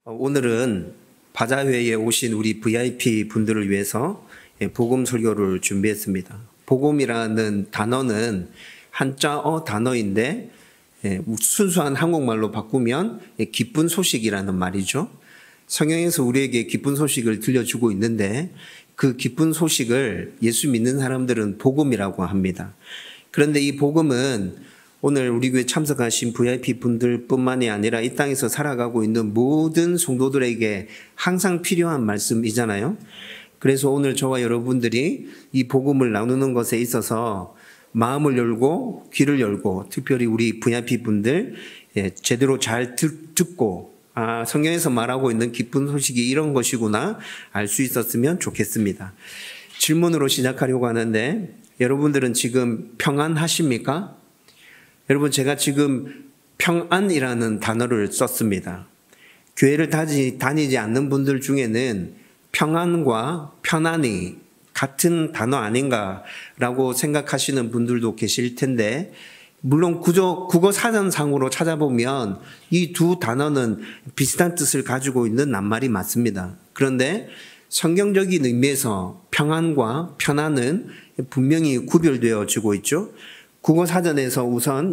오늘은 바자회에 오신 우리 VIP 분들을 위해서 복음 설교를 준비했습니다. 복음이라는 단어는 한자어 단어인데 순수한 한국말로 바꾸면 기쁜 소식이라는 말이죠. 성경에서 우리에게 기쁜 소식을 들려주고 있는데 그 기쁜 소식을 예수 믿는 사람들은 복음이라고 합니다. 그런데 이 복음은 오늘 우리 교회 참석하신 VIP 분들뿐만이 아니라 이 땅에서 살아가고 있는 모든 성도들에게 항상 필요한 말씀이잖아요. 그래서 오늘 저와 여러분들이 이 복음을 나누는 것에 있어서 마음을 열고 귀를 열고 특별히 우리 VIP 분들 제대로 잘 듣고 성경에서 말하고 있는 기쁜 소식이 이런 것이구나 알 수 있었으면 좋겠습니다. 질문으로 시작하려고 하는데 여러분들은 지금 평안하십니까? 여러분, 제가 지금 평안이라는 단어를 썼습니다. 교회를 다니지 않는 분들 중에는 평안과 편안이 같은 단어 아닌가라고 생각하시는 분들도 계실 텐데, 물론 국어 사전상으로 찾아보면 이 두 단어는 비슷한 뜻을 가지고 있는 낱말이 맞습니다. 그런데 성경적인 의미에서 평안과 편안은 분명히 구별되어지고 있죠. 국어 사전에서 우선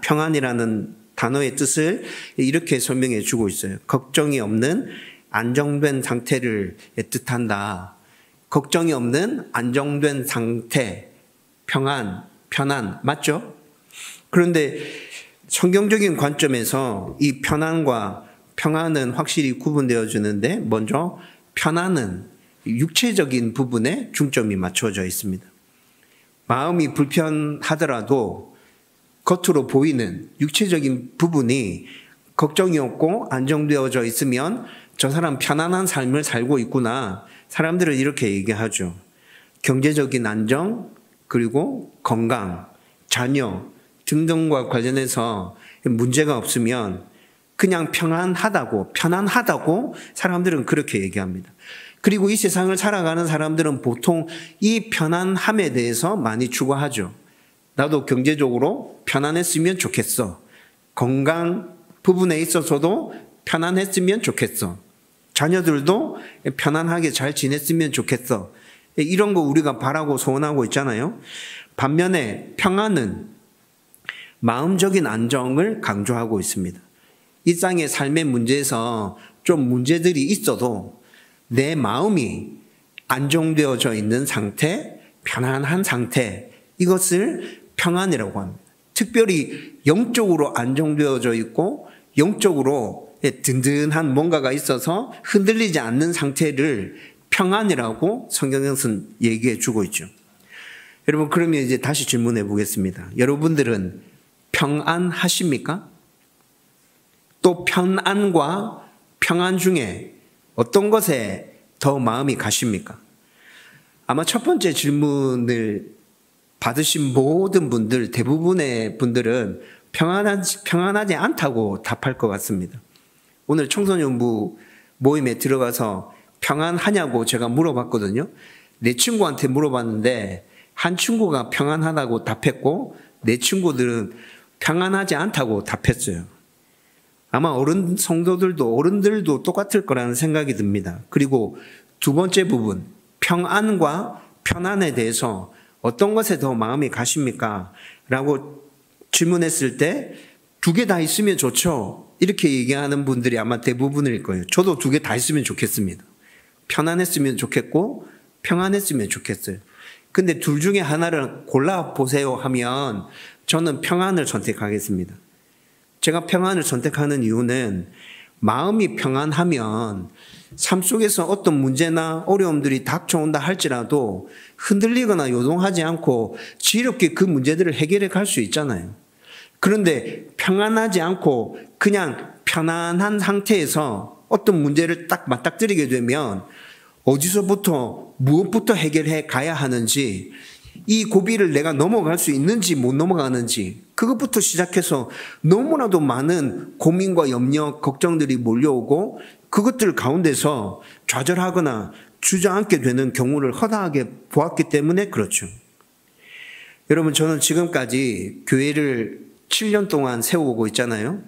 평안이라는 단어의 뜻을 이렇게 설명해 주고 있어요. 걱정이 없는 안정된 상태를 뜻한다. 걱정이 없는 안정된 상태, 편안, 맞죠? 그런데 성경적인 관점에서 이 편안과 평안은 확실히 구분되어지는데 먼저 편안은 육체적인 부분에 중점이 맞춰져 있습니다. 마음이 불편하더라도 겉으로 보이는 육체적인 부분이 걱정이 없고 안정되어져 있으면 저 사람 편안한 삶을 살고 있구나. 사람들은 이렇게 얘기하죠. 경제적인 안정, 그리고 건강, 자녀 등등과 관련해서 문제가 없으면 그냥 편안하다고 사람들은 그렇게 얘기합니다. 그리고 이 세상을 살아가는 사람들은 보통 이 편안함에 대해서 많이 추구하죠. 나도 경제적으로 편안했으면 좋겠어. 건강 부분에 있어서도 편안했으면 좋겠어. 자녀들도 편안하게 잘 지냈으면 좋겠어. 이런 거 우리가 바라고 소원하고 있잖아요. 반면에 평안은 마음적인 안정을 강조하고 있습니다. 이 땅의 삶의 문제에서 좀 문제들이 있어도 내 마음이 안정되어져 있는 상태, 편안한 상태, 이것을 평안이라고 합니다. 특별히 영적으로 안정되어져 있고 영적으로 든든한 뭔가가 있어서 흔들리지 않는 상태를 평안이라고 성경에서는 얘기해 주고 있죠. 여러분, 그러면 이제 다시 질문해 보겠습니다. 여러분들은 평안하십니까? 또 편안과 평안 중에 어떤 것에 더 마음이 가십니까? 아마 첫 번째 질문을 받으신 모든 분들, 대부분의 분들은 평안하지 않다고 답할 것 같습니다. 오늘 청소년부 모임에 들어가서 평안하냐고 제가 물어봤거든요. 내 친구한테 물어봤는데 한 친구가 평안하다고 답했고 내 친구들은 평안하지 않다고 답했어요. 아마 어른들도 똑같을 거라는 생각이 듭니다. 그리고 두 번째 부분, 평안과 편안에 대해서 어떤 것에 더 마음이 가십니까? 라고 질문했을 때 두 개 다 있으면 좋죠. 이렇게 얘기하는 분들이 아마 대부분일 거예요. 저도 두 개 다 있으면 좋겠습니다. 편안했으면 좋겠고 평안했으면 좋겠어요. 근데 둘 중에 하나를 골라보세요 하면 저는 평안을 선택하겠습니다. 제가 평안을 선택하는 이유는 마음이 평안하면 삶 속에서 어떤 문제나 어려움들이 닥쳐온다 할지라도 흔들리거나 요동하지 않고 지혜롭게 그 문제들을 해결해 갈 수 있잖아요. 그런데 평안하지 않고 그냥 편안한 상태에서 어떤 문제를 딱 맞닥뜨리게 되면 어디서부터 무엇부터 해결해 가야 하는지, 이 고비를 내가 넘어갈 수 있는지 못 넘어가는지, 그것부터 시작해서 너무나도 많은 고민과 염려, 걱정들이 몰려오고 그것들 가운데서 좌절하거나 주저앉게 되는 경우를 허다하게 보았기 때문에 그렇죠. 여러분, 저는 지금까지 교회를 7년 동안 세워오고 있잖아요.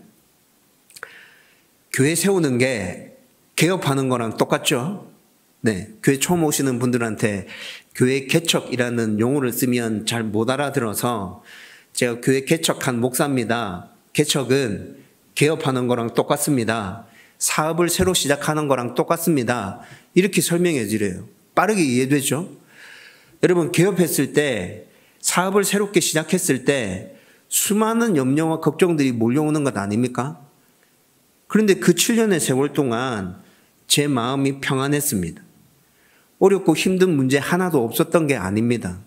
교회 세우는 게 개업하는 거랑 똑같죠? 네. 교회 처음 오시는 분들한테 교회 개척이라는 용어를 쓰면 잘 못 알아들어서 제가 교회 개척한 목사입니다. 개척은 개업하는 거랑 똑같습니다. 사업을 새로 시작하는 거랑 똑같습니다. 이렇게 설명해 드려요. 빠르게 이해되죠? 여러분, 개업했을 때, 사업을 새롭게 시작했을 때 수많은 염려와 걱정들이 몰려오는 것 아닙니까? 그런데 그 7년의 세월 동안 제 마음이 평안했습니다. 어렵고 힘든 문제 하나도 없었던 게 아닙니다.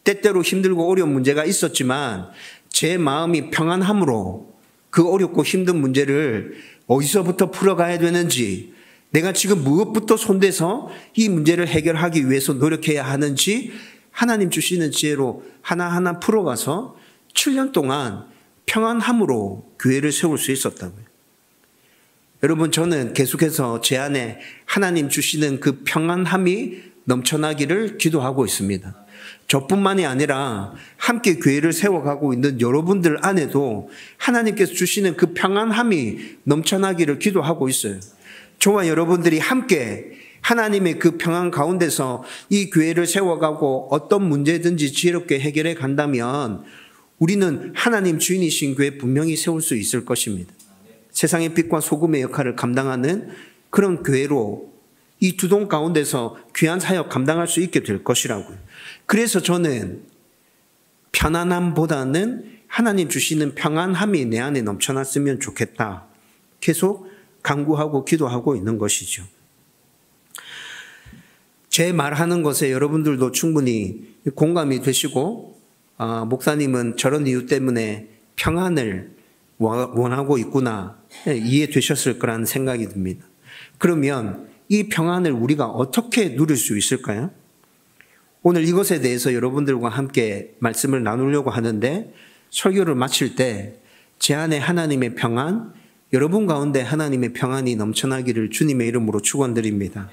때때로 힘들고 어려운 문제가 있었지만 제 마음이 평안함으로 그 어렵고 힘든 문제를 어디서부터 풀어가야 되는지, 내가 지금 무엇부터 손대서 이 문제를 해결하기 위해서 노력해야 하는지 하나님 주시는 지혜로 하나하나 풀어가서 7년 동안 평안함으로 교회를 세울 수 있었다고요. 여러분, 저는 계속해서 제 안에 하나님 주시는 그 평안함이 넘쳐나기를 기도하고 있습니다. 저뿐만이 아니라 함께 교회를 세워가고 있는 여러분들 안에도 하나님께서 주시는 그 평안함이 넘쳐나기를 기도하고 있어요. 저와 여러분들이 함께 하나님의 그 평안 가운데서 이 교회를 세워가고 어떤 문제든지 지혜롭게 해결해 간다면 우리는 하나님 주인이신 교회 분명히 세울 수 있을 것입니다. 세상의 빛과 소금의 역할을 감당하는 그런 교회로 이 두 동 가운데서 귀한 사역 감당할 수 있게 될 것이라고요. 그래서 저는 편안함보다는 하나님 주시는 평안함이 내 안에 넘쳐났으면 좋겠다. 계속 간구하고 기도하고 있는 것이죠. 제 말하는 것에 여러분들도 충분히 공감이 되시고, 목사님은 저런 이유 때문에 평안을 원하고 있구나 이해되셨을 거라는 생각이 듭니다. 그러면 이 평안을 우리가 어떻게 누릴 수 있을까요? 오늘 이것에 대해서 여러분들과 함께 말씀을 나누려고 하는데, 설교를 마칠 때 제 안에 하나님의 평안, 여러분 가운데 하나님의 평안이 넘쳐나기를 주님의 이름으로 축원드립니다.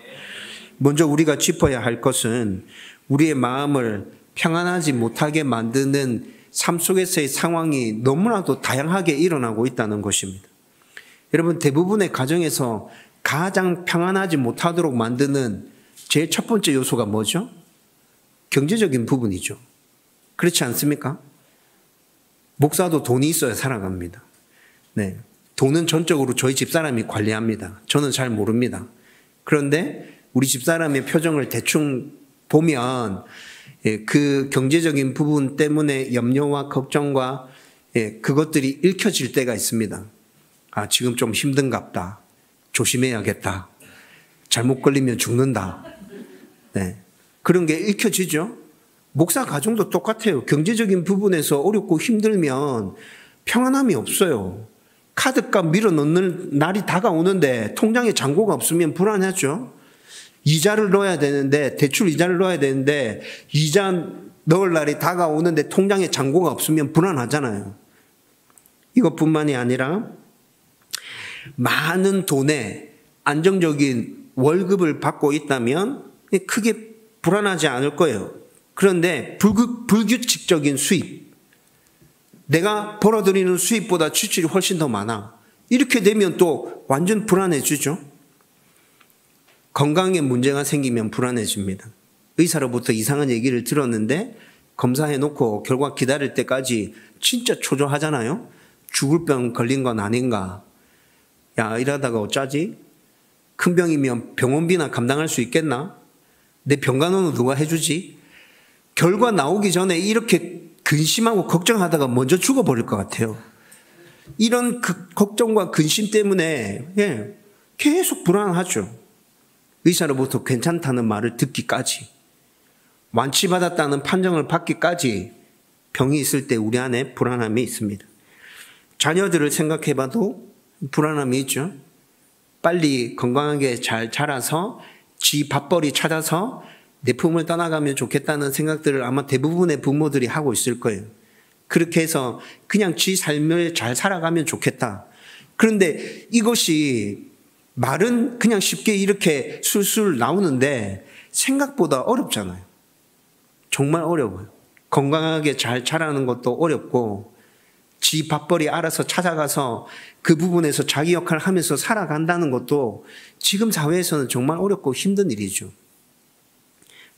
먼저 우리가 짚어야 할 것은 우리의 마음을 평안하지 못하게 만드는 삶 속에서의 상황이 너무나도 다양하게 일어나고 있다는 것입니다. 여러분, 대부분의 가정에서 가장 평안하지 못하도록 만드는 제일 첫 번째 요소가 뭐죠? 경제적인 부분이죠. 그렇지 않습니까? 목사도 돈이 있어야 살아갑니다. 네. 돈은 전적으로 저희 집사람이 관리합니다. 저는 잘 모릅니다. 그런데 우리 집사람의 표정을 대충 보면 그 경제적인 부분 때문에 염려와 걱정과 그것들이 읽혀질 때가 있습니다. 아, 지금 좀 힘든갑다. 조심해야겠다. 잘못 걸리면 죽는다. 네. 그런 게 읽혀지죠. 목사 가정도 똑같아요. 경제적인 부분에서 어렵고 힘들면 평안함이 없어요. 카드값 밀어넣는 날이 다가오는데 통장에 잔고가 없으면 불안하죠. 이자를 넣어야 되는데, 대출 이자를 넣어야 되는데 이자 넣을 날이 다가오는데 통장에 잔고가 없으면 불안하잖아요. 이것뿐만이 아니라 많은 돈에 안정적인 월급을 받고 있다면 크게 불안하지 않을 거예요. 그런데 불규칙적인 수입, 내가 벌어들이는 수입보다 지출이 훨씬 더 많아. 이렇게 되면 또 완전 불안해지죠. 건강에 문제가 생기면 불안해집니다. 의사로부터 이상한 얘기를 들었는데 검사해놓고 결과 기다릴 때까지 진짜 초조하잖아요. 죽을 병 걸린 건 아닌가. 야, 이러다가 어쩌지? 큰 병이면 병원비나 감당할 수 있겠나? 내 병간호는 누가 해주지? 결과 나오기 전에 이렇게 근심하고 걱정하다가 먼저 죽어버릴 것 같아요. 이런 걱정과 근심 때문에 계속 불안하죠. 의사로부터 괜찮다는 말을 듣기까지, 완치받았다는 판정을 받기까지 병이 있을 때 우리 안에 불안함이 있습니다. 자녀들을 생각해봐도 불안함이 있죠. 빨리 건강하게 잘 자라서 지 밥벌이 찾아서 내 품을 떠나가면 좋겠다는 생각들을 아마 대부분의 부모들이 하고 있을 거예요. 그렇게 해서 그냥 지 삶을 잘 살아가면 좋겠다. 그런데 이것이 말은 그냥 쉽게 이렇게 술술 나오는데 생각보다 어렵잖아요. 정말 어려워요. 건강하게 잘 자라는 것도 어렵고 지 밥벌이 알아서 찾아가서 그 부분에서 자기 역할을 하면서 살아간다는 것도 지금 사회에서는 정말 어렵고 힘든 일이죠.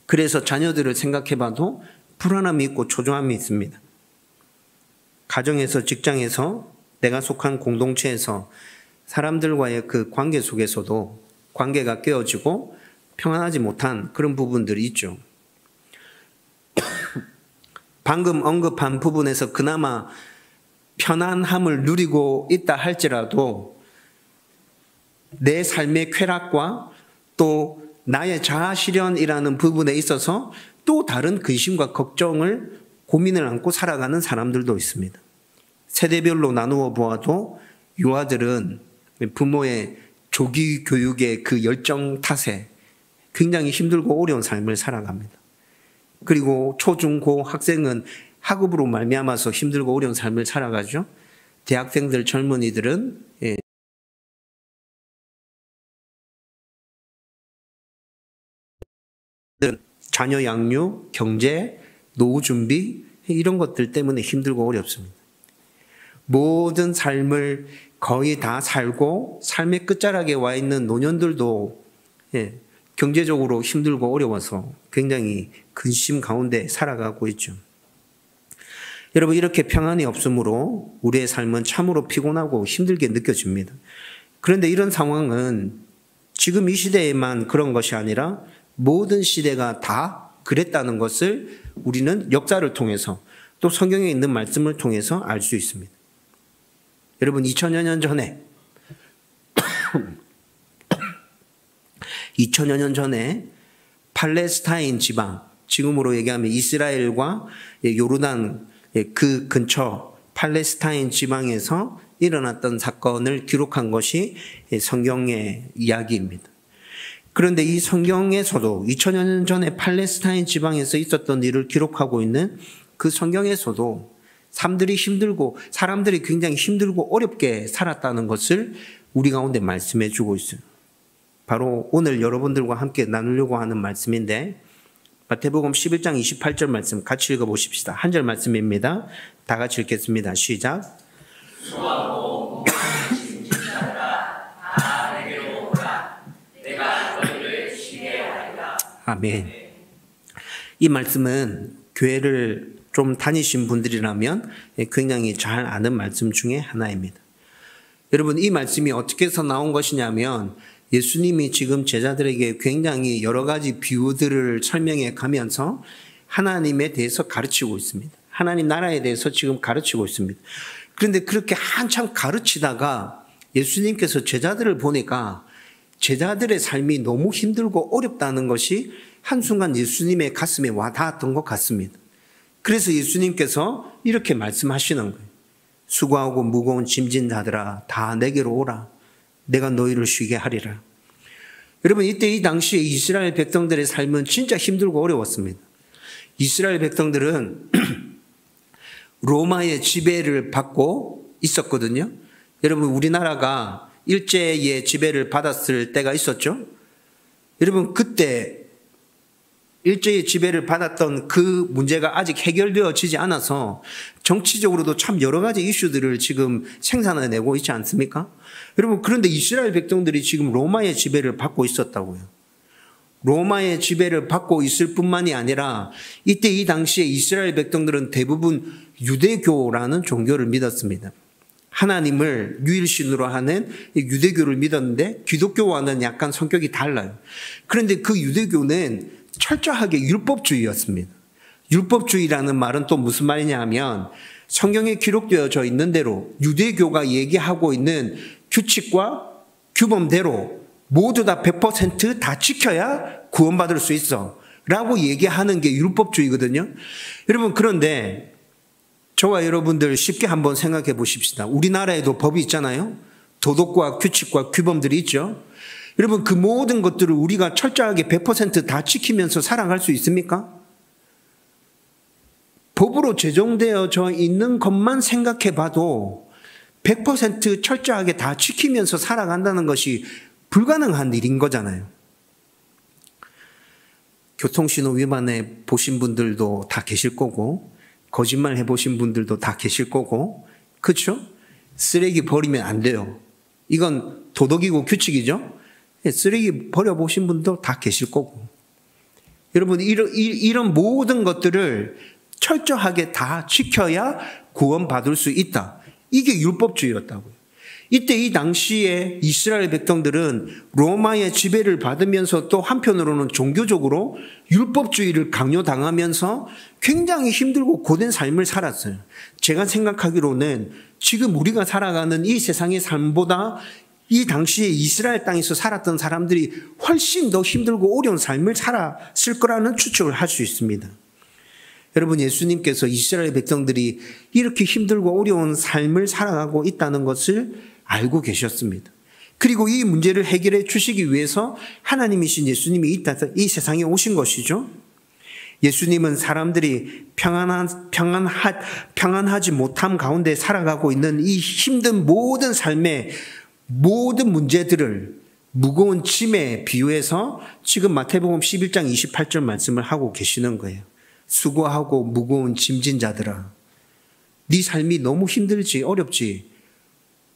그래서 자녀들을 생각해봐도 불안함이 있고 초조함이 있습니다. 가정에서, 직장에서, 내가 속한 공동체에서 사람들과의 그 관계 속에서도 관계가 깨어지고 평안하지 못한 그런 부분들이 있죠. 방금 언급한 부분에서 그나마 편안함을 누리고 있다 할지라도 내 삶의 쾌락과 또 나의 자아실현이라는 부분에 있어서 또 다른 근심과 걱정을 고민을 안고 살아가는 사람들도 있습니다. 세대별로 나누어 보아도 유아들은 부모의 조기 교육의 그 열정 탓에 굉장히 힘들고 어려운 삶을 살아갑니다. 그리고 초, 중, 고 학생은 학업으로 말미암아서 힘들고 어려운 삶을 살아가죠. 대학생들, 젊은이들은 자녀 양육, 경제, 노후 준비 이런 것들 때문에 힘들고 어렵습니다. 모든 삶을 거의 다 살고 삶의 끝자락에 와 있는 노년들도 경제적으로 힘들고 어려워서 굉장히 근심 가운데 살아가고 있죠. 여러분, 이렇게 평안이 없으므로 우리의 삶은 참으로 피곤하고 힘들게 느껴집니다. 그런데 이런 상황은 지금 이 시대에만 그런 것이 아니라 모든 시대가 다 그랬다는 것을 우리는 역사를 통해서 또 성경에 있는 말씀을 통해서 알 수 있습니다. 여러분, 2000여 년 전에 2000여 년 전에 팔레스타인 지방, 지금으로 얘기하면 이스라엘과 요르단 그 근처 팔레스타인 지방에서 일어났던 사건을 기록한 것이 성경의 이야기입니다. 그런데 이 성경에서도 2000여 년 전에 팔레스타인 지방에서 있었던 일을 기록하고 있는 그 성경에서도 사람들이 굉장히 힘들고 어렵게 살았다는 것을 우리 가운데 말씀해 주고 있어요. 바로 오늘 여러분들과 함께 나누려고 하는 말씀인데 마태복음 11장 28절 말씀 같이 읽어보십시다. 한 절 말씀입니다. 다 같이 읽겠습니다. 시작. 아멘. 이 말씀은 교회를 좀 다니신 분들이라면 굉장히 잘 아는 말씀 중에 하나입니다. 여러분, 이 말씀이 어떻게 해서 나온 것이냐면 예수님이 지금 제자들에게 굉장히 여러 가지 비유들을 설명해 가면서 하나님에 대해서 가르치고 있습니다. 하나님 나라에 대해서 지금 가르치고 있습니다. 그런데 그렇게 한참 가르치다가 예수님께서 제자들을 보니까 제자들의 삶이 너무 힘들고 어렵다는 것이 한순간 예수님의 가슴에 와닿았던 것 같습니다. 그래서 예수님께서 이렇게 말씀하시는 거예요. 수고하고 무거운 짐진 자들아 다 내게로 오라. 내가 너희를 쉬게 하리라. 여러분, 이때 이 당시에 이스라엘 백성들의 삶은 진짜 힘들고 어려웠습니다. 이스라엘 백성들은 로마의 지배를 받고 있었거든요. 여러분, 우리나라가 일제의 지배를 받았을 때가 있었죠. 여러분, 그때 일제의 지배를 받았던 그 문제가 아직 해결되어지지 않아서 정치적으로도 참 여러 가지 이슈들을 지금 생산해내고 있지 않습니까? 여러분, 그런데 이스라엘 백성들이 지금 로마의 지배를 받고 있었다고요. 로마의 지배를 받고 있을 뿐만이 아니라 이때 이 당시에 이스라엘 백성들은 대부분 유대교라는 종교를 믿었습니다. 하나님을 유일신으로 하는 유대교를 믿었는데 기독교와는 약간 성격이 달라요. 그런데 그 유대교는 철저하게 율법주의였습니다. 율법주의라는 말은 또 무슨 말이냐 하면 성경에 기록되어져 있는 대로 유대교가 얘기하고 있는 규칙과 규범대로 모두 다 100% 다 지켜야 구원받을 수 있어 라고 얘기하는 게 율법주의거든요. 여러분, 그런데 저와 여러분들 쉽게 한번 생각해 보십시다. 우리나라에도 법이 있잖아요. 도덕과 규칙과 규범들이 있죠. 여러분, 그 모든 것들을 우리가 철저하게 100% 다 지키면서 살아갈 수 있습니까? 법으로 제정되어져 있는 것만 생각해 봐도 100% 철저하게 다 지키면서 살아간다는 것이 불가능한 일인 거잖아요. 교통신호 위반해 보신 분들도 다 계실 거고 거짓말 해보신 분들도 다 계실 거고 그렇죠? 쓰레기 버리면 안 돼요. 이건 도덕이고 규칙이죠. 쓰레기 버려보신 분도 다 계실 거고. 여러분, 이런 모든 것들을 철저하게 다 지켜야 구원받을 수 있다. 이게 율법주의였다고요. 이때 이 당시에 이스라엘 백성들은 로마의 지배를 받으면서 또 한편으로는 종교적으로 율법주의를 강요당하면서 굉장히 힘들고 고된 삶을 살았어요. 제가 생각하기로는 지금 우리가 살아가는 이 세상의 삶보다 이 당시에 이스라엘 땅에서 살았던 사람들이 훨씬 더 힘들고 어려운 삶을 살았을 거라는 추측을 할 수 있습니다. 여러분, 예수님께서 이스라엘 백성들이 이렇게 힘들고 어려운 삶을 살아가고 있다는 것을 알고 계셨습니다. 그리고 이 문제를 해결해 주시기 위해서 하나님이신 예수님이 이 세상에 오신 것이죠. 예수님은 사람들이 평안하지 못함 가운데 살아가고 있는 이 힘든 모든 삶의 모든 문제들을 무거운 짐에 비유해서 지금 마태복음 11장 28절 말씀을 하고 계시는 거예요. 수고하고 무거운 짐진 자들아, 네 삶이 너무 힘들지, 어렵지,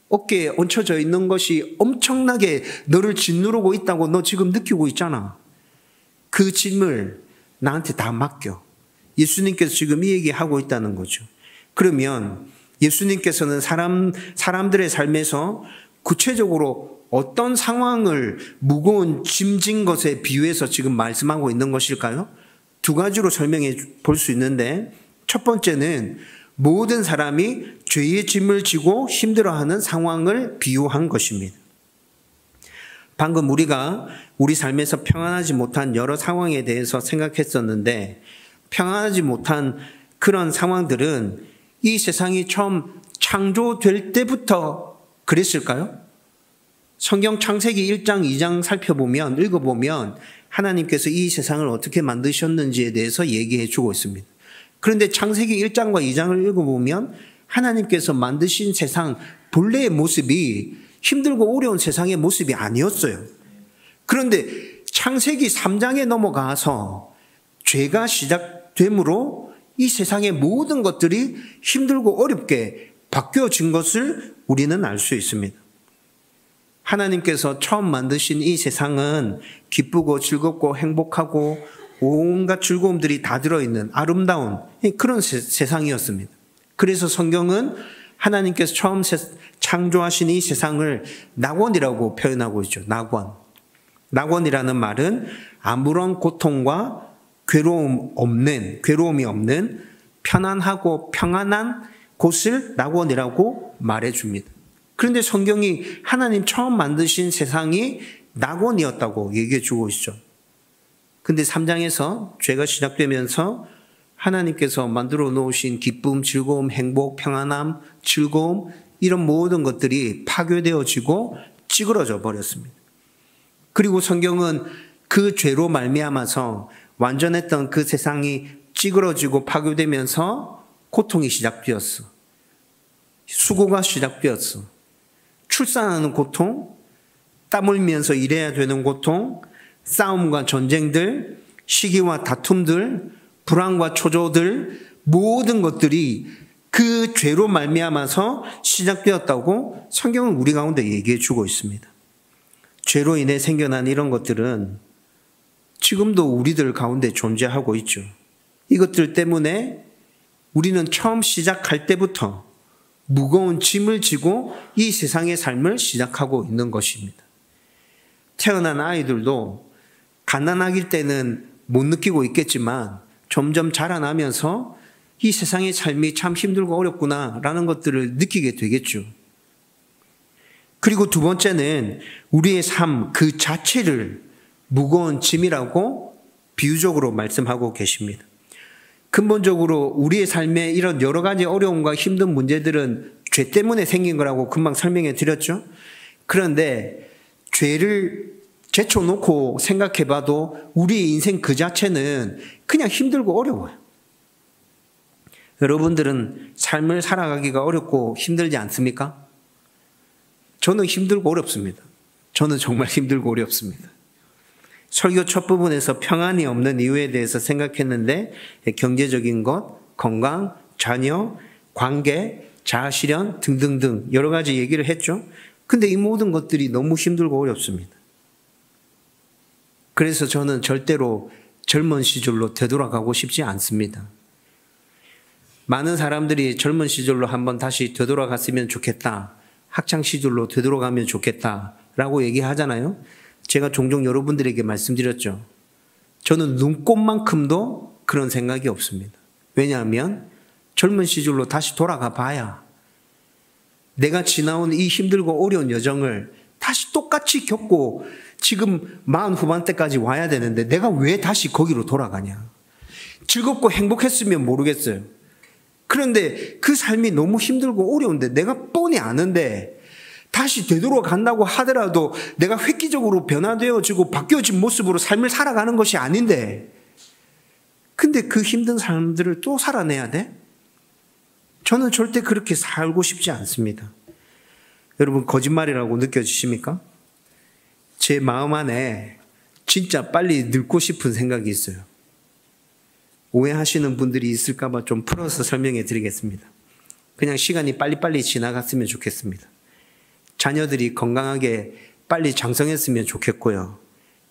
어깨에 얹혀져 있는 것이 엄청나게 너를 짓누르고 있다고 너 지금 느끼고 있잖아. 그 짐을 나한테 다 맡겨. 예수님께서 지금 이 얘기하고 있다는 거죠. 그러면 예수님께서는 사람들의 삶에서 구체적으로 어떤 상황을 무거운 짐진 것에 비유해서 지금 말씀하고 있는 것일까요? 두 가지로 설명해 볼 수 있는데, 첫 번째는 모든 사람이 죄의 짐을 지고 힘들어하는 상황을 비유한 것입니다. 방금 우리가 우리 삶에서 평안하지 못한 여러 상황에 대해서 생각했었는데, 평안하지 못한 그런 상황들은 이 세상이 처음 창조될 때부터 그랬을까요? 성경 창세기 1장, 2장 읽어보면 하나님께서 이 세상을 어떻게 만드셨는지에 대해서 얘기해 주고 있습니다. 그런데 창세기 1장과 2장을 읽어보면 하나님께서 만드신 세상 본래의 모습이 힘들고 어려운 세상의 모습이 아니었어요. 그런데 창세기 3장에 넘어가서 죄가 시작되므로 이 세상의 모든 것들이 힘들고 어렵게 바뀌어진 것을 우리는 알 수 있습니다. 하나님께서 처음 만드신 이 세상은 기쁘고 즐겁고 행복하고 온갖 즐거움들이 다 들어있는 아름다운 그런 세상이었습니다. 그래서 성경은 하나님께서 처음 창조하신 이 세상을 낙원이라고 표현하고 있죠. 낙원이라는 말은 아무런 고통과 괴로움이 없는 편안하고 평안한 곳을 낙원이라고 말해줍니다. 그런데 성경이 하나님 처음 만드신 세상이 낙원이었다고 얘기해 주고 있죠. 근데 3장에서 죄가 시작되면서 하나님께서 만들어 놓으신 기쁨, 즐거움, 행복, 평안함, 즐거움, 이런 모든 것들이 파괴되어지고 찌그러져 버렸습니다. 그리고 성경은 그 죄로 말미암아서 완전했던 그 세상이 찌그러지고 파괴되면서 고통이 시작되었어. 수고가 시작되었어. 출산하는 고통, 땀 흘리면서 일해야 되는 고통, 싸움과 전쟁들, 시기와 다툼들, 불안과 초조들, 모든 것들이 그 죄로 말미암아서 시작되었다고 성경은 우리 가운데 얘기해 주고 있습니다. 죄로 인해 생겨난 이런 것들은 지금도 우리들 가운데 존재하고 있죠. 이것들 때문에 우리는 처음 시작할 때부터 무거운 짐을 지고 이 세상의 삶을 시작하고 있는 것입니다. 태어난 아이들도 가난하길 때는 못 느끼고 있겠지만 점점 자라나면서 이 세상의 삶이 참 힘들고 어렵구나라는 것들을 느끼게 되겠죠. 그리고 두 번째는 우리의 삶 그 자체를 무거운 짐이라고 비유적으로 말씀하고 계십니다. 근본적으로 우리의 삶에 이런 여러 가지 어려움과 힘든 문제들은 죄 때문에 생긴 거라고 금방 설명해 드렸죠. 그런데 죄를 제쳐놓고 생각해 봐도 우리의 인생 그 자체는 그냥 힘들고 어려워요. 여러분들은 삶을 살아가기가 어렵고 힘들지 않습니까? 저는 힘들고 어렵습니다. 저는 정말 힘들고 어렵습니다. 설교 첫 부분에서 평안이 없는 이유에 대해서 생각했는데 경제적인 것, 건강, 자녀, 관계, 자아실현 등등등 여러 가지 얘기를 했죠. 근데 이 모든 것들이 너무 힘들고 어렵습니다. 그래서 저는 절대로 젊은 시절로 되돌아가고 싶지 않습니다. 많은 사람들이 젊은 시절로 한번 다시 되돌아갔으면 좋겠다. 학창 시절로 되돌아가면 좋겠다라고 얘기하잖아요. 제가 종종 여러분들에게 말씀드렸죠. 저는 눈꼽만큼도 그런 생각이 없습니다. 왜냐하면 젊은 시절로 다시 돌아가 봐야 내가 지나온 이 힘들고 어려운 여정을 다시 똑같이 겪고 지금 40 후반대까지 와야 되는데 내가 왜 다시 거기로 돌아가냐. 즐겁고 행복했으면 모르겠어요. 그런데 그 삶이 너무 힘들고 어려운데 내가 뻔히 아는데 다시 되돌아간다고 하더라도 내가 획기적으로 변화되어지고 바뀌어진 모습으로 삶을 살아가는 것이 아닌데 근데 그 힘든 삶들을 또 살아내야 돼? 저는 절대 그렇게 살고 싶지 않습니다. 여러분 거짓말이라고 느껴지십니까? 제 마음 안에 진짜 빨리 늙고 싶은 생각이 있어요. 오해하시는 분들이 있을까 봐 좀 풀어서 설명해 드리겠습니다. 그냥 시간이 빨리빨리 지나갔으면 좋겠습니다. 자녀들이 건강하게 빨리 장성했으면 좋겠고요.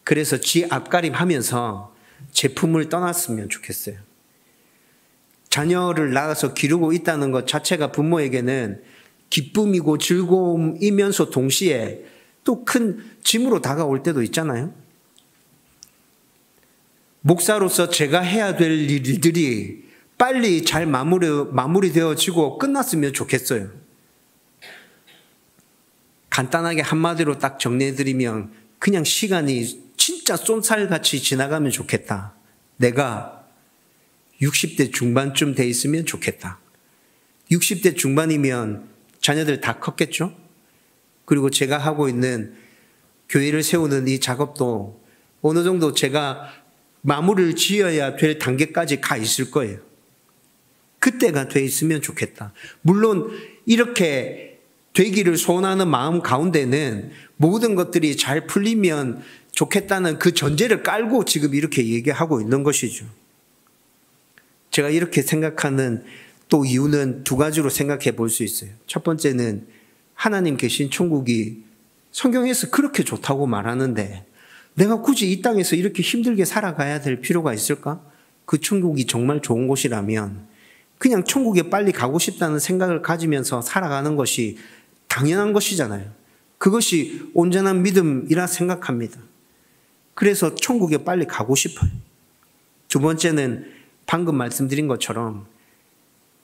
그래서 지 앞가림하면서 제품을 떠났으면 좋겠어요. 자녀를 낳아서 기르고 있다는 것 자체가 부모에게는 기쁨이고 즐거움이면서 동시에 또 큰 짐으로 다가올 때도 있잖아요. 목사로서 제가 해야 될 일들이 빨리 잘 마무리되어지고 끝났으면 좋겠어요. 간단하게 한마디로 딱 정리해드리면 그냥 시간이 진짜 쏜살같이 지나가면 좋겠다. 내가 60대 중반쯤 돼 있으면 좋겠다. 60대 중반이면 자녀들 다 컸겠죠? 그리고 제가 하고 있는 교회를 세우는 이 작업도 어느 정도 제가 마무리를 지어야 될 단계까지 가 있을 거예요. 그때가 돼 있으면 좋겠다. 물론 이렇게 되기를 소원하는 마음 가운데는 모든 것들이 잘 풀리면 좋겠다는 그 전제를 깔고 지금 이렇게 얘기하고 있는 것이죠. 제가 이렇게 생각하는 또 이유는 두 가지로 생각해 볼 수 있어요. 첫 번째는 하나님 계신 천국이 성경에서 그렇게 좋다고 말하는데 내가 굳이 이 땅에서 이렇게 힘들게 살아가야 될 필요가 있을까? 그 천국이 정말 좋은 곳이라면 그냥 천국에 빨리 가고 싶다는 생각을 가지면서 살아가는 것이 당연한 것이잖아요. 그것이 온전한 믿음이라 생각합니다. 그래서 천국에 빨리 가고 싶어요. 두 번째는 방금 말씀드린 것처럼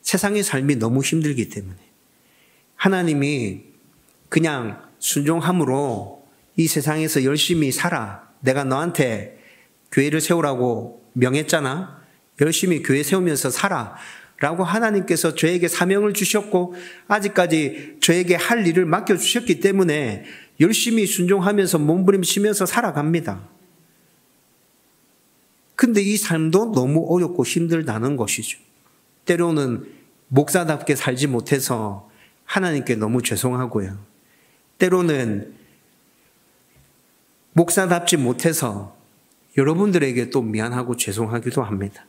세상의 삶이 너무 힘들기 때문에 하나님이 그냥 순종함으로 이 세상에서 열심히 살아. 내가 너한테 교회를 세우라고 명했잖아. 열심히 교회 세우면서 살아. 라고 하나님께서 저에게 사명을 주셨고 아직까지 저에게 할 일을 맡겨주셨기 때문에 열심히 순종하면서 몸부림치면서 살아갑니다. 근데 이 삶도 너무 어렵고 힘들다는 것이죠. 때로는 목사답게 살지 못해서 하나님께 너무 죄송하고요. 때로는 목사답지 못해서 여러분들에게 또 미안하고 죄송하기도 합니다.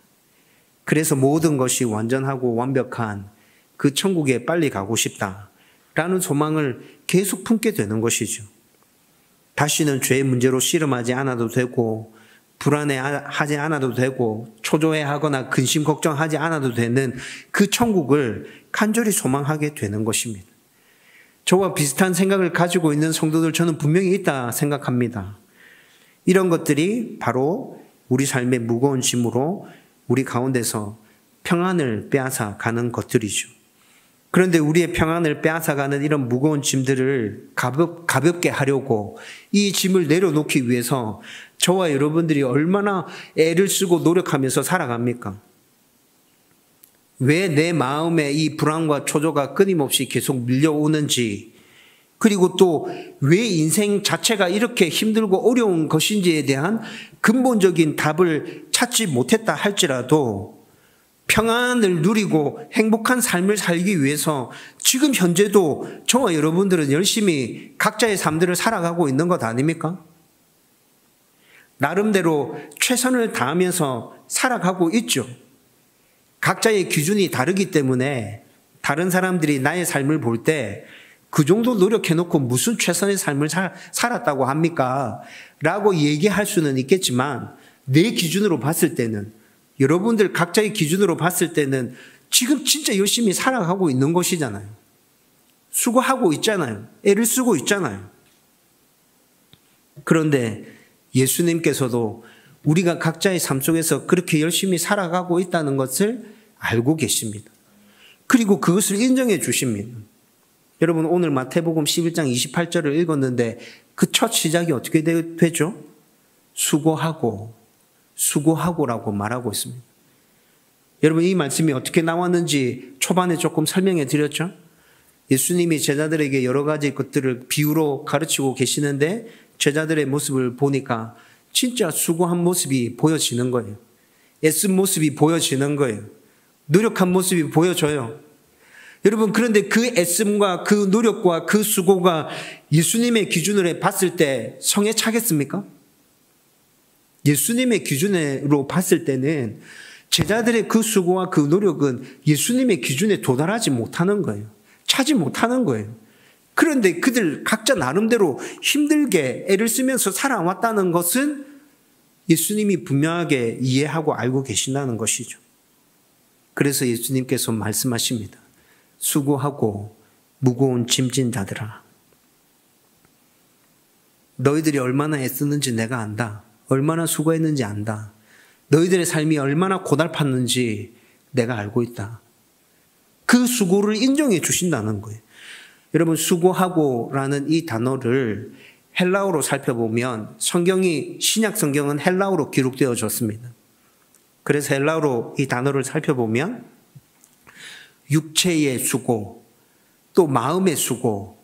그래서 모든 것이 완전하고 완벽한 그 천국에 빨리 가고 싶다라는 소망을 계속 품게 되는 것이죠. 다시는 죄의 문제로 씨름하지 않아도 되고 불안해하지 않아도 되고 초조해하거나 근심 걱정하지 않아도 되는 그 천국을 간절히 소망하게 되는 것입니다. 저와 비슷한 생각을 가지고 있는 성도들 저는 분명히 있다 생각합니다. 이런 것들이 바로 우리 삶의 무거운 짐으로 우리 가운데서 평안을 빼앗아 가는 것들이죠. 그런데 우리의 평안을 빼앗아가는 이런 무거운 짐들을 가볍게 하려고 이 짐을 내려놓기 위해서 저와 여러분들이 얼마나 애를 쓰고 노력하면서 살아갑니까? 왜 내 마음에 이 불안과 초조가 끊임없이 계속 밀려오는지, 그리고 또 왜 인생 자체가 이렇게 힘들고 어려운 것인지에 대한 근본적인 답을 찾지 못했다 할지라도 평안을 누리고 행복한 삶을 살기 위해서 지금 현재도 저와 여러분들은 열심히 각자의 삶들을 살아가고 있는 것 아닙니까? 나름대로 최선을 다하면서 살아가고 있죠. 각자의 기준이 다르기 때문에 다른 사람들이 나의 삶을 볼 때 그 정도 노력해놓고 무슨 최선의 삶을 살았다고 합니까? 라고 얘기할 수는 있겠지만 내 기준으로 봤을 때는, 여러분들 각자의 기준으로 봤을 때는 지금 진짜 열심히 살아가고 있는 것이잖아요. 수고하고 있잖아요. 애를 쓰고 있잖아요. 그런데 예수님께서도 우리가 각자의 삶 속에서 그렇게 열심히 살아가고 있다는 것을 알고 계십니다. 그리고 그것을 인정해 주십니다. 여러분, 오늘 마태복음 11장 28절을 읽었는데 그 첫 시작이 어떻게 되죠? 수고하고라고 말하고 있습니다. 여러분, 이 말씀이 어떻게 나왔는지 초반에 조금 설명해 드렸죠? 예수님이 제자들에게 여러 가지 것들을 비유로 가르치고 계시는데 제자들의 모습을 보니까 진짜 수고한 모습이 보여지는 거예요. 애쓴 모습이 보여지는 거예요. 노력한 모습이 보여져요. 여러분, 그런데 그 애씀과 그 노력과 그 수고가 예수님의 기준으로 봤을 때 성에 차겠습니까? 예수님의 기준으로 봤을 때는 제자들의 그 수고와 그 노력은 예수님의 기준에 도달하지 못하는 거예요. 차지 못하는 거예요. 그런데 그들 각자 나름대로 힘들게 애를 쓰면서 살아왔다는 것은 예수님이 분명하게 이해하고 알고 계신다는 것이죠. 그래서 예수님께서 말씀하십니다. 수고하고 무거운 짐진 자들아, 너희들이 얼마나 애쓰는지 내가 안다. 얼마나 수고했는지 안다. 너희들의 삶이 얼마나 고달팠는지 내가 알고 있다. 그 수고를 인정해 주신다는 거예요. 여러분, 수고하고라는 이 단어를 헬라어로 살펴보면 신약 성경은 헬라어로 기록되어졌습니다. 그래서 헬라어로 이 단어를 살펴보면 육체의 수고, 또 마음의 수고,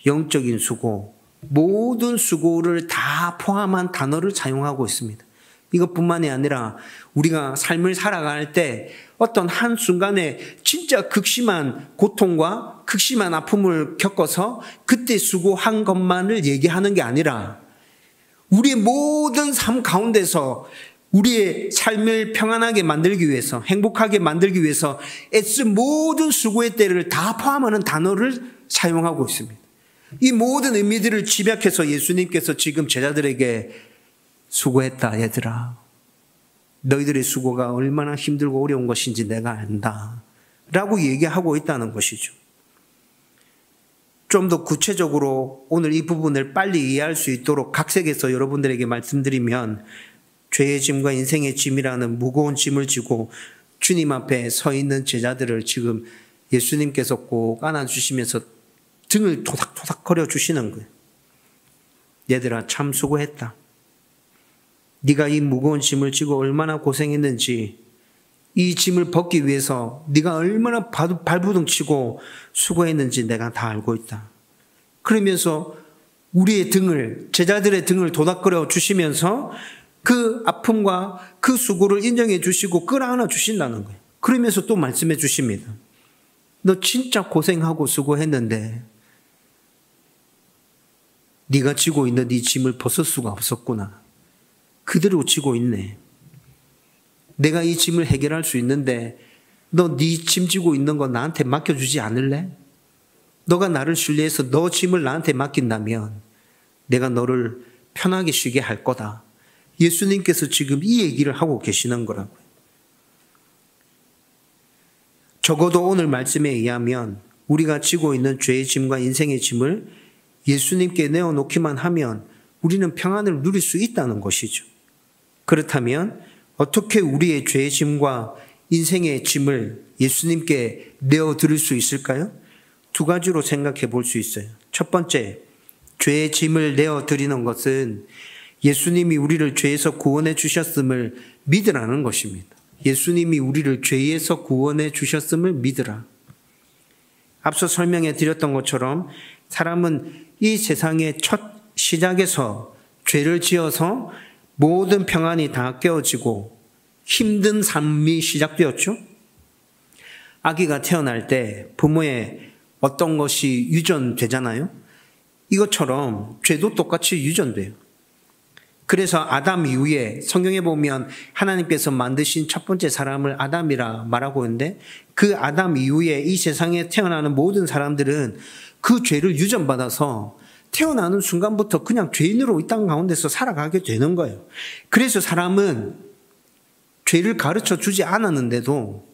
영적인 수고, 모든 수고를 다 포함한 단어를 사용하고 있습니다. 이것뿐만이 아니라 우리가 삶을 살아갈 때 어떤 한순간에 진짜 극심한 고통과 극심한 아픔을 겪어서 그때 수고한 것만을 얘기하는 게 아니라 우리의 모든 삶 가운데서 우리의 삶을 평안하게 만들기 위해서, 행복하게 만들기 위해서 애쓴 모든 수고의 때를 다 포함하는 단어를 사용하고 있습니다. 이 모든 의미들을 집약해서 예수님께서 지금 제자들에게 수고했다, 얘들아. 너희들의 수고가 얼마나 힘들고 어려운 것인지 내가 안다. 라고 얘기하고 있다는 것이죠. 좀 더 구체적으로 오늘 이 부분을 빨리 이해할 수 있도록 각색해서 여러분들에게 말씀드리면, 죄의 짐과 인생의 짐이라는 무거운 짐을 지고 주님 앞에 서 있는 제자들을 지금 예수님께서 꼭 안아주시면서 등을 토닥토닥 거려 주시는 거예요. 얘들아, 참 수고했다. 네가 이 무거운 짐을 지고 얼마나 고생했는지, 이 짐을 벗기 위해서 네가 얼마나 발부둥 치고 수고했는지 내가 다 알고 있다. 그러면서 우리의 등을, 제자들의 등을 토닥거려 주시면서 그 아픔과 그 수고를 인정해 주시고 끌어안아 주신다는 거예요. 그러면서 또 말씀해 주십니다. 너 진짜 고생하고 수고했는데 네가 지고 있는 네 짐을 벗을 수가 없었구나. 그대로 지고 있네. 내가 이 짐을 해결할 수 있는데 너 네 짐 지고 있는 거 나한테 맡겨주지 않을래? 너가 나를 신뢰해서 너 짐을 나한테 맡긴다면 내가 너를 편하게 쉬게 할 거다. 예수님께서 지금 이 얘기를 하고 계시는 거라고요. 적어도 오늘 말씀에 의하면 우리가 지고 있는 죄의 짐과 인생의 짐을 예수님께 내어놓기만 하면 우리는 평안을 누릴 수 있다는 것이죠. 그렇다면 어떻게 우리의 죄의 짐과 인생의 짐을 예수님께 내어드릴 수 있을까요? 두 가지로 생각해 볼 수 있어요. 첫 번째, 죄의 짐을 내어드리는 것은 예수님이 우리를 죄에서 구원해 주셨음을 믿으라는 것입니다. 예수님이 우리를 죄에서 구원해 주셨음을 믿으라. 앞서 설명해 드렸던 것처럼 사람은 이 세상의 첫 시작에서 죄를 지어서 모든 평안이 다 깨어지고 힘든 삶이 시작되었죠. 아기가 태어날 때 부모의 어떤 것이 유전되잖아요. 이것처럼 죄도 똑같이 유전돼요. 그래서 아담 이후에 성경에 보면 하나님께서 만드신 첫 번째 사람을 아담이라 말하고 있는데, 그 아담 이후에 이 세상에 태어나는 모든 사람들은 그 죄를 유전받아서 태어나는 순간부터 그냥 죄인으로 이 땅 가운데서 살아가게 되는 거예요. 그래서 사람은 죄를 가르쳐 주지 않았는데도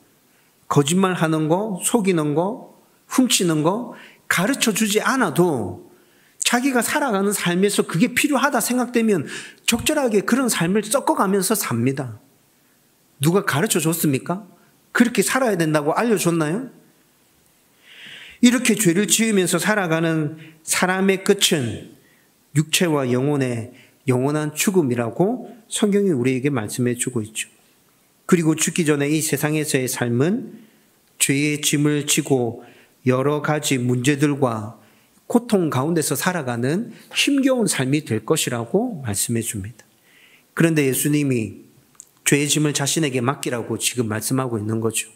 거짓말하는 거, 속이는 거, 훔치는 거 가르쳐 주지 않아도 자기가 살아가는 삶에서 그게 필요하다 생각되면 적절하게 그런 삶을 섞어가면서 삽니다. 누가 가르쳐 줬습니까? 그렇게 살아야 된다고 알려줬나요? 이렇게 죄를 지으면서 살아가는 사람의 끝은 육체와 영혼의 영원한 죽음이라고 성경이 우리에게 말씀해 주고 있죠. 그리고 죽기 전에 이 세상에서의 삶은 죄의 짐을 지고 여러 가지 문제들과 고통 가운데서 살아가는 힘겨운 삶이 될 것이라고 말씀해 줍니다. 그런데 예수님이 죄의 짐을 자신에게 맡기라고 지금 말씀하고 있는 거죠.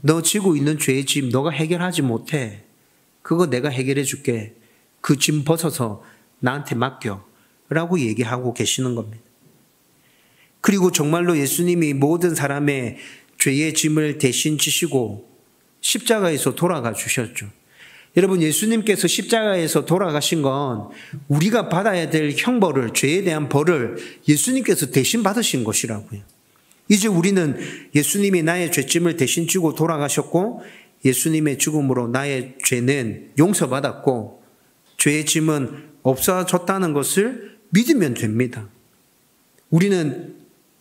너 지고 있는 죄의 짐 너가 해결하지 못해. 그거 내가 해결해 줄게. 그 짐 벗어서 나한테 맡겨. 라고 얘기하고 계시는 겁니다. 그리고 정말로 예수님이 모든 사람의 죄의 짐을 대신 지시고 십자가에서 돌아가 주셨죠. 여러분, 예수님께서 십자가에서 돌아가신 건 우리가 받아야 될 형벌을, 죄에 대한 벌을 예수님께서 대신 받으신 것이라고요. 이제 우리는 예수님이 나의 죄짐을 대신 지고 돌아가셨고 예수님의 죽음으로 나의 죄는 용서받았고 죄의 짐은 없어졌다는 것을 믿으면 됩니다. 우리는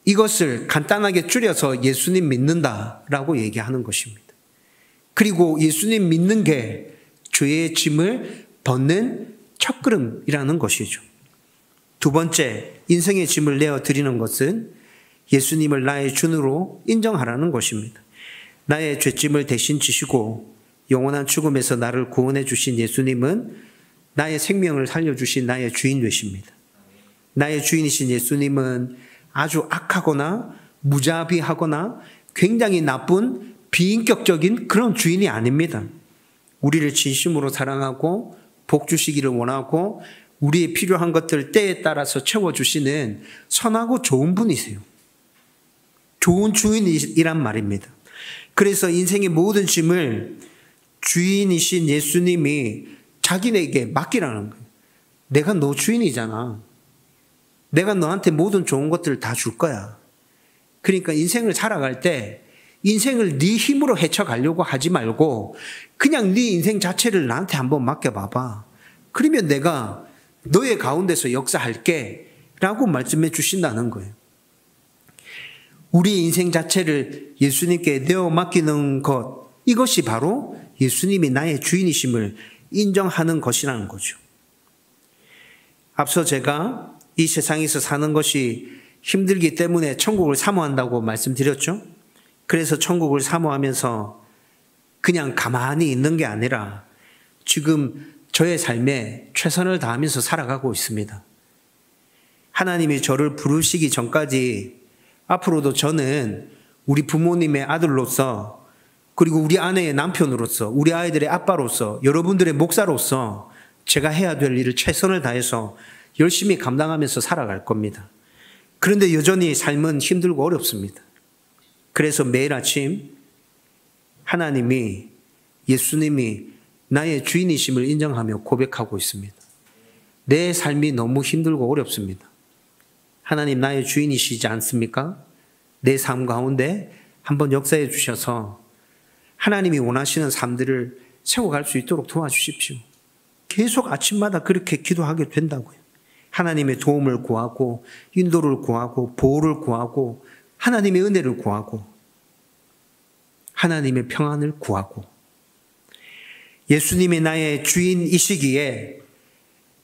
이것을 간단하게 줄여서 예수님 믿는다라고 얘기하는 것입니다. 그리고 예수님 믿는 게 죄의 짐을 벗는 첫걸음이라는 것이죠. 두 번째, 인생의 짐을 내어드리는 것은 예수님을 나의 주로 인정하라는 것입니다. 나의 죄짐을 대신 지시고 영원한 죽음에서 나를 구원해 주신 예수님은 나의 생명을 살려주신 나의 주인 되십니다. 나의 주인이신 예수님은 아주 악하거나 무자비하거나 굉장히 나쁜 비인격적인 그런 주인이 아닙니다. 우리를 진심으로 사랑하고 복 주시기를 원하고 우리의 필요한 것들 때에 따라서 채워주시는 선하고 좋은 분이세요. 좋은 주인이란 말입니다. 그래서 인생의 모든 짐을 주인이신 예수님이 자기에게 맡기라는 거예요. 내가 너 주인이잖아. 내가 너한테 모든 좋은 것들을 다 줄 거야. 그러니까 인생을 살아갈 때 인생을 네 힘으로 헤쳐가려고 하지 말고 그냥 네 인생 자체를 나한테 한번 맡겨봐봐. 그러면 내가 너의 가운데서 역사할게 라고 말씀해 주신다는 거예요. 우리 인생 자체를 예수님께 내어 맡기는 것, 이것이 바로 예수님이 나의 주인이심을 인정하는 것이라는 거죠. 앞서 제가 이 세상에서 사는 것이 힘들기 때문에 천국을 사모한다고 말씀드렸죠. 그래서 천국을 사모하면서 그냥 가만히 있는 게 아니라 지금 저의 삶에 최선을 다하면서 살아가고 있습니다. 하나님이 저를 부르시기 전까지 앞으로도 저는 우리 부모님의 아들로서 그리고 우리 아내의 남편으로서 우리 아이들의 아빠로서 여러분들의 목사로서 제가 해야 될 일을 최선을 다해서 열심히 감당하면서 살아갈 겁니다. 그런데 여전히 삶은 힘들고 어렵습니다. 그래서 매일 아침 하나님이 예수님이 나의 주인이심을 인정하며 고백하고 있습니다. 내 삶이 너무 힘들고 어렵습니다. 하나님 나의 주인이시지 않습니까? 내 삶 가운데 한번 역사해 주셔서 하나님이 원하시는 삶들을 세워갈 수 있도록 도와주십시오. 계속 아침마다 그렇게 기도하게 된다고요. 하나님의 도움을 구하고 인도를 구하고 보호를 구하고 하나님의 은혜를 구하고 하나님의 평안을 구하고 예수님이 나의 주인이시기에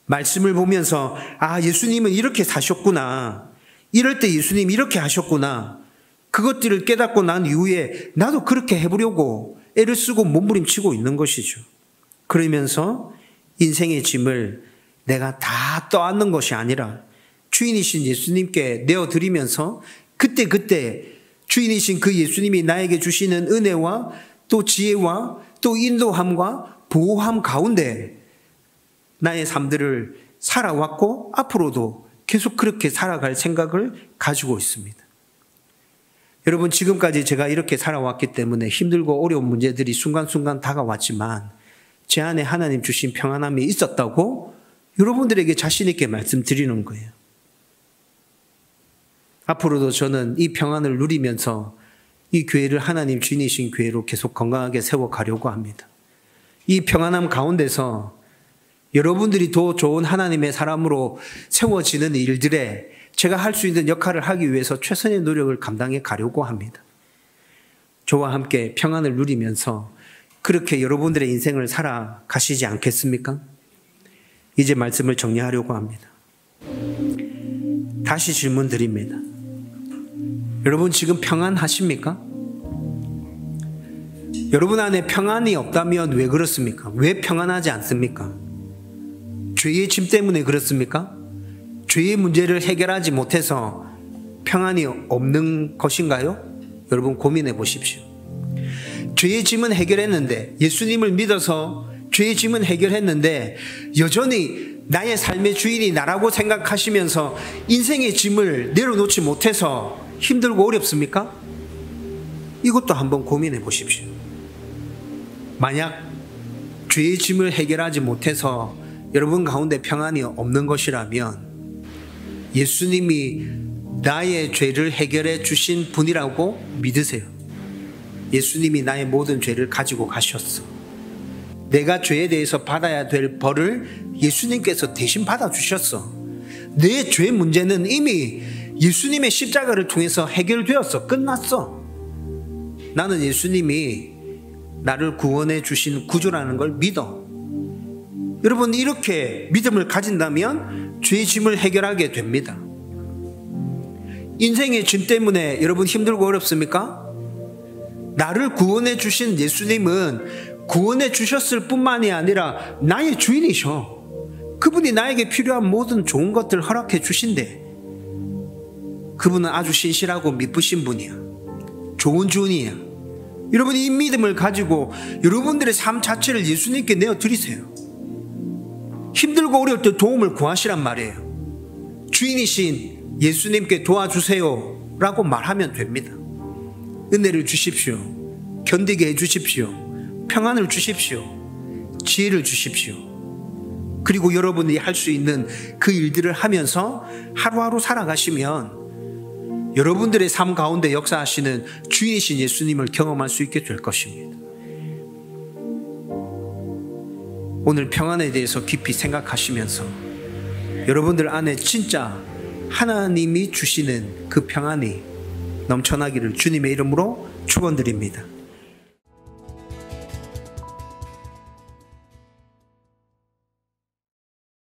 말씀을 보면서 아 예수님은 이렇게 사셨구나. 이럴 때 예수님이 이렇게 하셨구나. 그것들을 깨닫고 난 이후에 나도 그렇게 해보려고 애를 쓰고 몸부림치고 있는 것이죠. 그러면서 인생의 짐을 내가 다 떠안는 것이 아니라 주인이신 예수님께 내어드리면서 그때 주인이신 그 예수님이 나에게 주시는 은혜와 또 지혜와 또 인도함과 보호함 가운데 나의 삶들을 살아왔고 앞으로도 계속 그렇게 살아갈 생각을 가지고 있습니다. 여러분, 지금까지 제가 이렇게 살아왔기 때문에 힘들고 어려운 문제들이 순간순간 다가왔지만 제 안에 하나님 주신 평안함이 있었다고 여러분들에게 자신 있게 말씀드리는 거예요. 앞으로도 저는 이 평안을 누리면서 이 교회를 하나님 주인이신 교회로 계속 건강하게 세워가려고 합니다. 이 평안함 가운데서 여러분들이 더 좋은 하나님의 사람으로 세워지는 일들에 제가 할 수 있는 역할을 하기 위해서 최선의 노력을 감당해 가려고 합니다. 저와 함께 평안을 누리면서 그렇게 여러분들의 인생을 살아가시지 않겠습니까? 이제 말씀을 정리하려고 합니다. 다시 질문 드립니다. 여러분 지금 평안하십니까? 여러분 안에 평안이 없다면 왜 그렇습니까? 왜 평안하지 않습니까? 죄의 짐 때문에 그렇습니까? 죄의 문제를 해결하지 못해서 평안이 없는 것인가요? 여러분 고민해 보십시오. 죄의 짐은 해결했는데, 예수님을 믿어서 죄의 짐은 해결했는데 여전히 나의 삶의 주인이 나라고 생각하시면서 인생의 짐을 내려놓지 못해서 힘들고 어렵습니까? 이것도 한번 고민해 보십시오. 만약 죄의 짐을 해결하지 못해서 여러분 가운데 평안이 없는 것이라면 예수님이 나의 죄를 해결해 주신 분이라고 믿으세요. 예수님이 나의 모든 죄를 가지고 가셨어. 내가 죄에 대해서 받아야 될 벌을 예수님께서 대신 받아주셨어. 내 죄 문제는 이미 예수님의 십자가를 통해서 해결되었어. 끝났어. 나는 예수님이 나를 구원해 주신 구주라는 걸 믿어. 여러분 이렇게 믿음을 가진다면 죄의 짐을 해결하게 됩니다. 인생의 짐 때문에 여러분 힘들고 어렵습니까? 나를 구원해 주신 예수님은 구원해 주셨을 뿐만이 아니라 나의 주인이셔. 그분이 나에게 필요한 모든 좋은 것들을 허락해 주신대. 그분은 아주 신실하고 미쁘신 분이야. 좋은 주인이야. 여러분 이 믿음을 가지고 여러분들의 삶 자체를 예수님께 내어드리세요. 힘들고 어려울 때 도움을 구하시란 말이에요. 주인이신 예수님께 도와주세요 라고 말하면 됩니다. 은혜를 주십시오. 견디게 해주십시오. 평안을 주십시오. 지혜를 주십시오. 그리고 여러분이 할 수 있는 그 일들을 하면서 하루하루 살아가시면 여러분들의 삶 가운데 역사하시는 주인이신 예수님을 경험할 수 있게 될 것입니다. 오늘 평안에 대해서 깊이 생각하시면서 여러분들 안에 진짜 하나님이 주시는 그 평안이 넘쳐나기를 주님의 이름으로 축원드립니다.